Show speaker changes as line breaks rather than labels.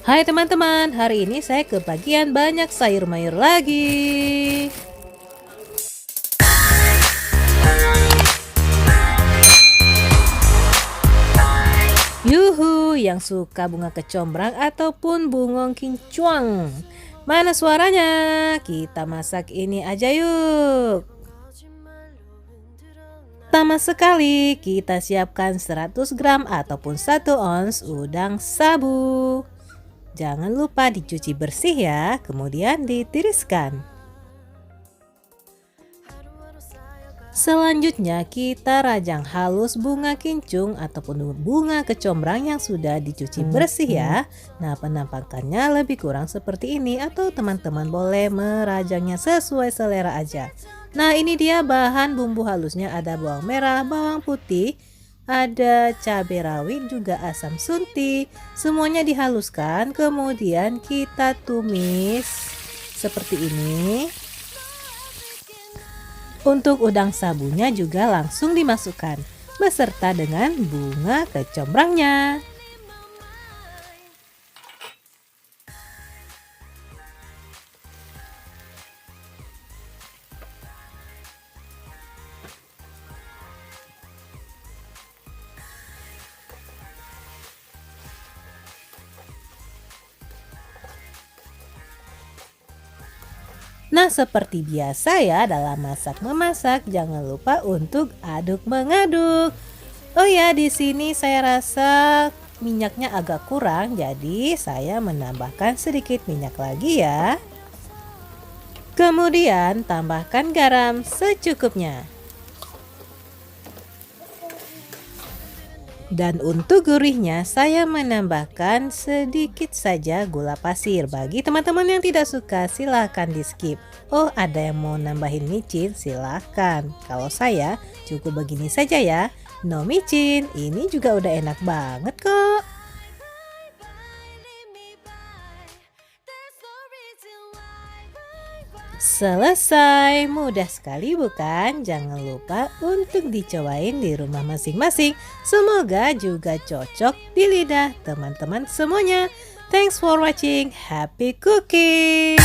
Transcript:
Hai teman-teman, hari ini saya kebagian banyak sayur mayur lagi. Yuhu, yang suka bunga kecombrang ataupun bungong kincuang. Mana suaranya? Kita masak ini aja yuk. Pertama sekali kita siapkan 100 gram ataupun 1 ons udang sabu. Jangan lupa dicuci bersih ya, kemudian ditiriskan. Selanjutnya kita rajang halus bunga kincung ataupun bunga kecombrang yang sudah dicuci bersih ya. Nah, penampakannya lebih kurang seperti ini atau teman-teman boleh merajangnya sesuai selera aja. Nah, ini dia bahan bumbu halusnya, ada bawang merah, bawang putih, ada cabai rawit, juga asam sunti. Semuanya dihaluskan, kemudian kita tumis seperti ini. Untuk udang sabunya juga langsung dimasukkan beserta dengan bunga kecombrangnya. Nah, seperti biasa ya dalam masak-memasak, jangan lupa untuk aduk-mengaduk. Oh ya, di sini saya rasa minyaknya agak kurang, jadi saya menambahkan sedikit minyak lagi ya. Kemudian tambahkan garam secukupnya. Dan untuk gurihnya saya menambahkan sedikit saja gula pasir. Bagi teman-teman yang tidak suka silahkan di skip. Oh, ada yang mau nambahin micin, silahkan. Kalau saya cukup begini saja ya, no micin. Ini juga udah enak banget kok. Selesai, mudah sekali bukan? Jangan lupa untuk dicobain di rumah masing-masing. Semoga juga cocok di lidah teman-teman semuanya. Thanks for watching, happy cooking!